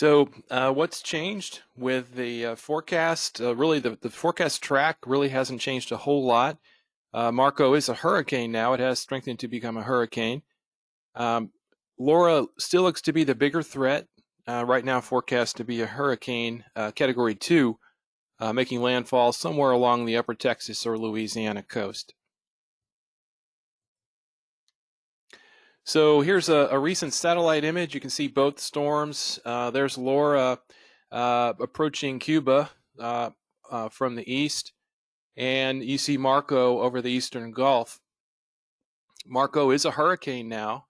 What's changed with the forecast? Really, the forecast track really hasn't changed a whole lot. Marco is a hurricane now. It has strengthened to become a hurricane. Um, Laura still looks to be the bigger threat. Right now forecast to be a hurricane, Category 2, making landfall somewhere along the upper Texas or Louisiana coast. So here's a recent satellite image. You can see both storms. There's Laura approaching Cuba from the east, and you see Marco over the eastern Gulf. Marco is a hurricane now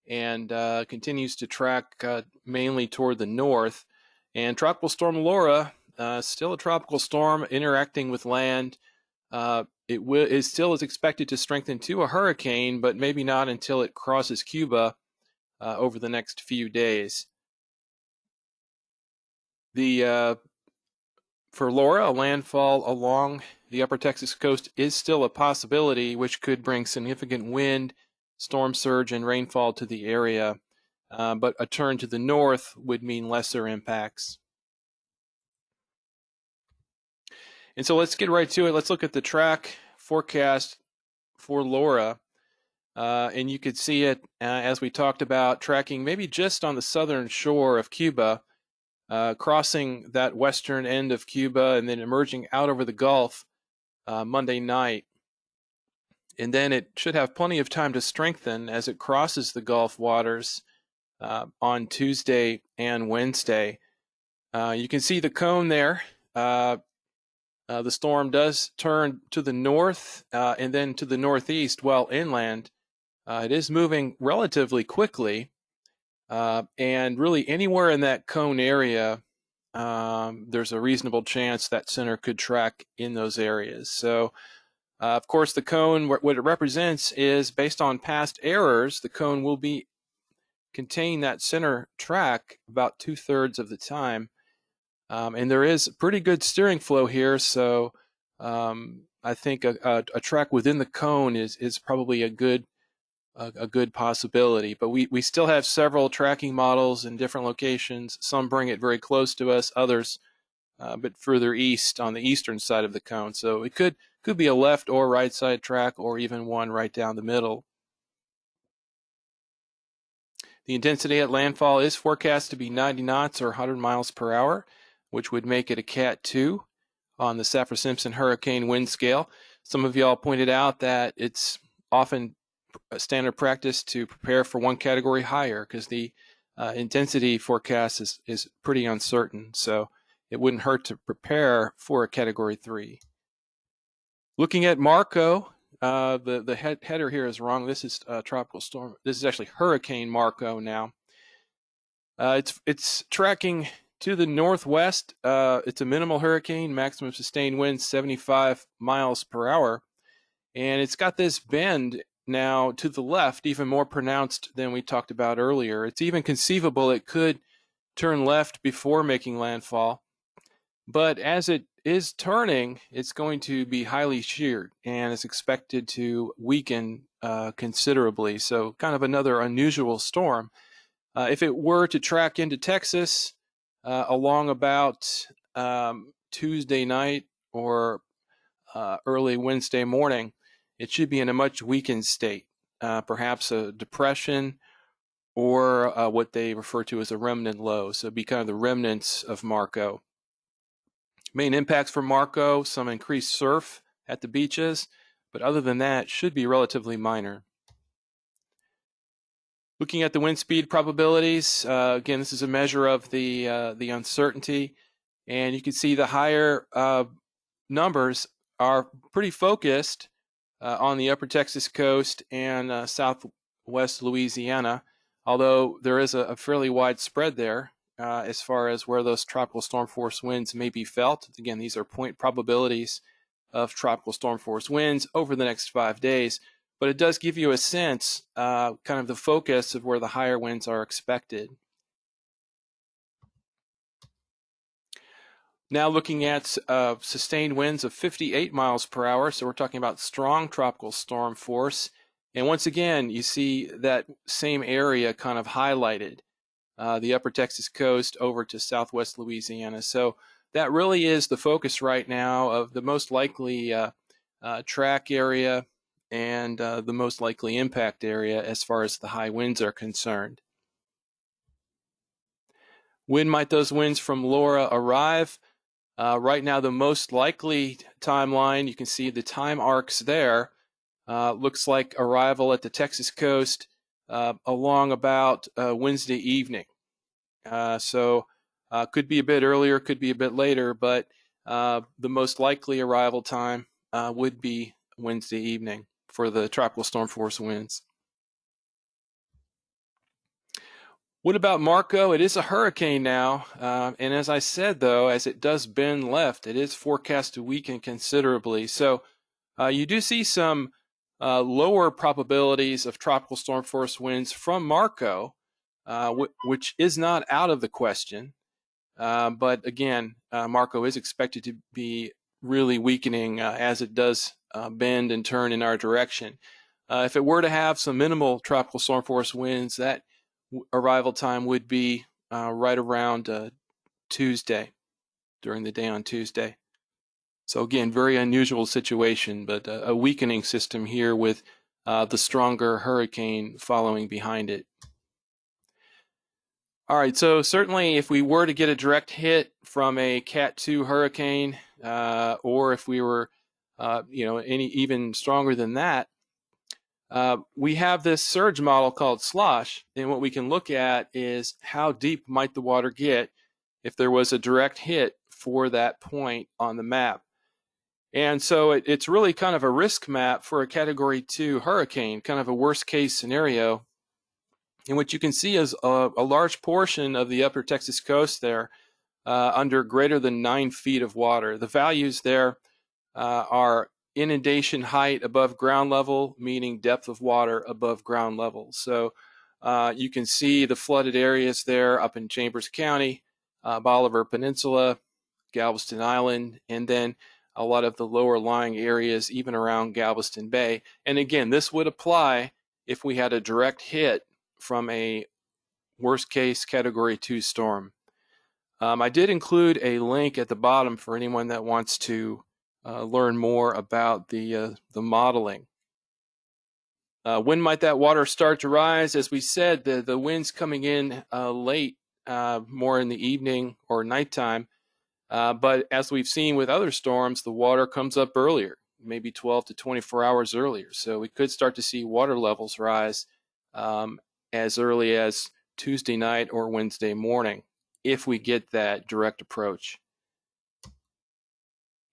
and continues to track mainly toward the north. And Tropical Storm Laura, still a tropical storm interacting with land. It still is expected to strengthen to a hurricane, but maybe not until it crosses Cuba over the next few days. For Laura, a landfall along the upper Texas coast is still a possibility, which could bring significant wind, storm surge, and rainfall to the area. But a turn to the north would mean lesser impacts. And so let's get right to it. Let's look at the track forecast for Laura. And you could see it, as we talked about, tracking maybe just on the southern shore of Cuba, crossing that western end of Cuba and then emerging out over the Gulf Monday night. And then it should have plenty of time to strengthen as it crosses the Gulf waters on Tuesday and Wednesday. You can see the cone there. The storm does turn to the north and then to the northeast while inland. It is moving relatively quickly, and really anywhere in that cone area, there's a reasonable chance that center could track in those areas. So, of course, the cone, what it represents is, based on past errors, the cone will contain that center track about 2/3 of the time. And there is pretty good steering flow here, so I think a track within the cone is probably a good possibility. But we still have several tracking models in different locations. Some bring it very close to us, others a bit further east on the eastern side of the cone. So it could be a left or right side track, or even one right down the middle. The intensity at landfall is forecast to be 90 knots or 100 miles per hour, which would make it a Cat 2 on the Saffir-Simpson hurricane wind scale. Some of y'all pointed out that it's often a standard practice to prepare for one category higher because the intensity forecast is pretty uncertain, so it wouldn't hurt to prepare for a Category 3. Looking at Marco, the header here is wrong. This is tropical storm. This is actually Hurricane Marco now. It's tracking to the northwest. It's a minimal hurricane, maximum sustained winds 75 miles per hour. And it's got this bend now to the left, even more pronounced than we talked about earlier. It's even conceivable it could turn left before making landfall. But as it is turning, it's going to be highly sheared and is expected to weaken considerably. So kind of another unusual storm. If it were to track into Texas, along about Tuesday night or early Wednesday morning, it should be in a much weakened state, perhaps a depression or what they refer to as a remnant low. So it'd be kind of the remnants of Marco. Main impacts for Marco, some increased surf at the beaches, but other than that, should be relatively minor. Looking at the wind speed probabilities, again, this is a measure of the uncertainty, and you can see the higher numbers are pretty focused on the upper Texas coast and southwest Louisiana, although there is a fairly wide spread there as far as where those tropical storm force winds may be felt. Again, these are point probabilities of tropical storm force winds over the next 5 days. But it does give you a sense, kind of the focus of where the higher winds are expected. Now looking at sustained winds of 58 miles per hour, so we're talking about strong tropical storm force. And once again, you see that same area kind of highlighted. the upper Texas coast over to southwest Louisiana. So that really is the focus right now of the most likely track area and the most likely impact area as far as the high winds are concerned. When might those winds from Laura arrive? Right now, the most likely timeline, you can see the time arcs there, looks like arrival at the Texas coast along about Wednesday evening. So could be a bit earlier, could be a bit later, but the most likely arrival time would be Wednesday evening for the tropical storm force winds. What about Marco? It is a hurricane now, and as I said, though, as it does bend left, it is forecast to weaken considerably. So you do see some lower probabilities of tropical storm force winds from Marco, which is not out of the question. But again, Marco is expected to be really weakening as it does bend and turn in our direction. If it were to have some minimal tropical storm force winds, that arrival time would be right around Tuesday, during the day on Tuesday. So again, very unusual situation, but a weakening system here with the stronger hurricane following behind it. All right, so certainly if we were to get a direct hit from a Cat 2 hurricane, or if we were, any even stronger than that, we have this surge model called SLOSH, and what we can look at is how deep might the water get if there was a direct hit for that point on the map. And so it's really kind of a risk map for a Category 2 hurricane, kind of a worst case scenario. And what you can see is a large portion of the upper Texas coast there under greater than 9 feet of water. The values there are inundation height above ground level, meaning depth of water above ground level. So you can see the flooded areas there up in Chambers County, Bolivar Peninsula, Galveston Island, and then a lot of the lower lying areas even around Galveston Bay. And again, this would apply if we had a direct hit from a worst case Category 2 storm. I did include a link at the bottom for anyone that wants to learn more about the modeling. When might that water start to rise? As we said, the winds coming in late, more in the evening or nighttime. But as we've seen with other storms, the water comes up earlier, maybe 12 to 24 hours earlier. So we could start to see water levels rise as early as Tuesday night or Wednesday morning if we get that direct approach.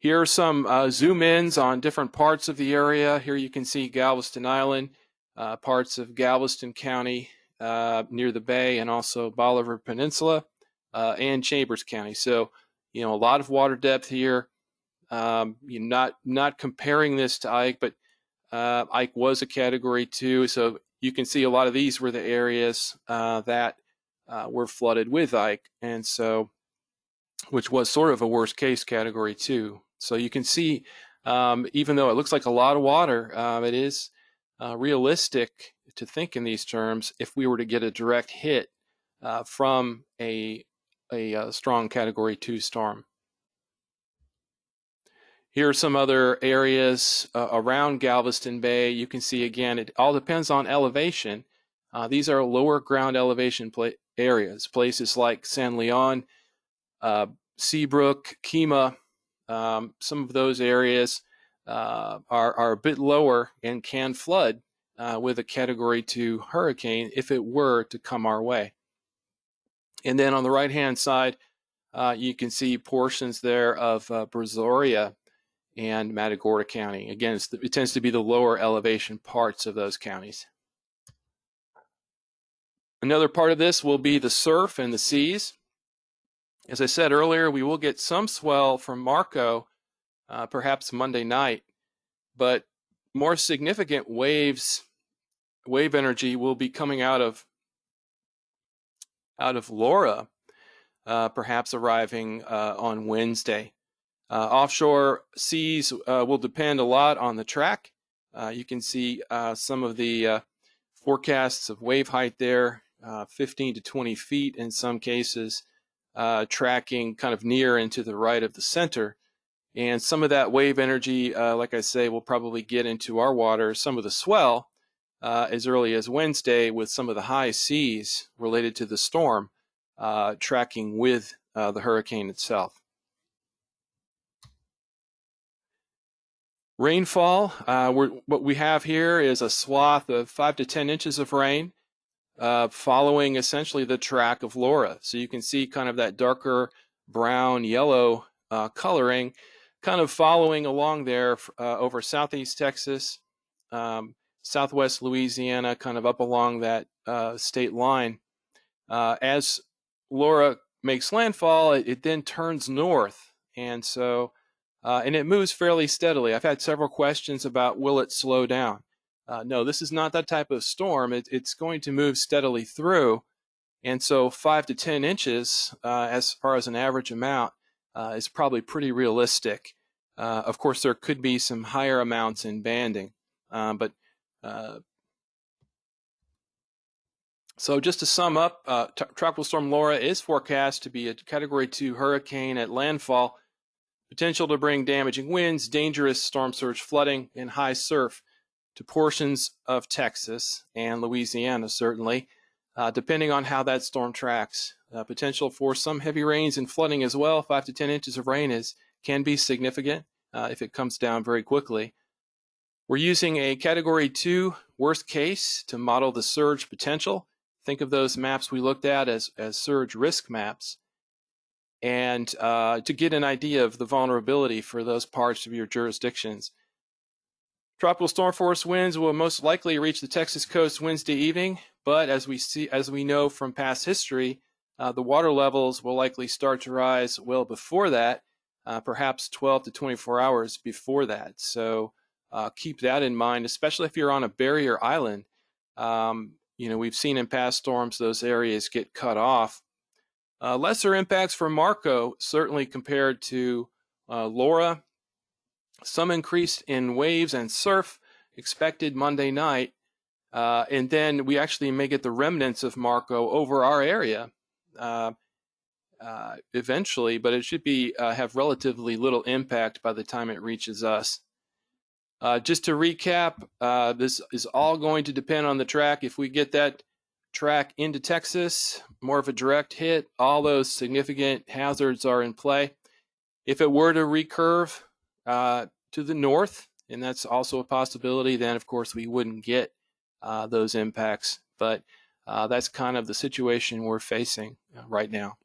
Here are some zoom ins on different parts of the area. Here you can see Galveston Island, parts of Galveston County near the bay, and also Bolivar Peninsula and Chambers County. So, a lot of water depth here. Not comparing this to Ike, but Ike was a Category 2, so you can see a lot of these were the areas that were flooded with Ike, and so which was sort of a worst case Category 2. So you can see, even though it looks like a lot of water, it is realistic to think in these terms if we were to get a direct hit from a strong Category 2 storm. Here are some other areas around Galveston Bay. You can see, again, it all depends on elevation. These are lower ground elevation areas, places like San Leon, Seabrook, Kemah. Some of those areas are a bit lower and can flood with a Category 2 hurricane if it were to come our way. And then on the right-hand side, you can see portions there of Brazoria and Matagorda County. Again, it tends to be the lower elevation parts of those counties. Another part of this will be the surf and the seas. As I said earlier, we will get some swell from Marco, perhaps Monday night, but more significant wave energy will be coming out of Laura, perhaps arriving on Wednesday. Offshore seas will depend a lot on the track. You can see some of the forecasts of wave height there 15 to 20 feet in some cases, tracking kind of near and to the right of the center. And some of that wave energy, like I say, will probably get into our water, some of the swell, as early as Wednesday, with some of the high seas related to the storm tracking with the hurricane itself. Rainfall, what we have here is a swath of 5 to 10 inches of rain following essentially the track of Laura. So you can see kind of that darker brown yellow coloring kind of following along there over southeast Texas, southwest Louisiana, kind of up along that state line. As Laura makes landfall, it then turns north, and so and it moves fairly steadily. I've had several questions about, will it slow down? No, this is not that type of storm. It's going to move steadily through, and so 5 to 10 inches as far as an average amount is probably pretty realistic. Of course, there could be some higher amounts in banding, but so just to sum up, Tropical Storm Laura is forecast to be a Category 2 hurricane at landfall, potential to bring damaging winds, dangerous storm surge flooding, and high surf to portions of Texas and Louisiana, certainly, depending on how that storm tracks. Potential for some heavy rains and flooding as well. 5 to 10 inches of rain can be significant if it comes down very quickly. We're using a Category 2 worst case to model the surge potential. Think of those maps we looked at as surge risk maps, and to get an idea of the vulnerability for those parts of your jurisdictions. Tropical storm force winds will most likely reach the Texas coast Wednesday evening, but as we know from past history, the water levels will likely start to rise well before that, perhaps 12 to 24 hours before that. So keep that in mind, especially if you're on a barrier island. We've seen in past storms those areas get cut off. Lesser impacts for Marco, certainly compared to Laura. Some increase in waves and surf expected Monday night, and then we actually may get the remnants of Marco over our area eventually, but it should have relatively little impact by the time it reaches us. Just to recap, this is all going to depend on the track. If we get that track into Texas, more of a direct hit, all those significant hazards are in play. If it were to recurve to the north, and that's also a possibility, then of course we wouldn't get those impacts. But that's kind of the situation we're facing right now.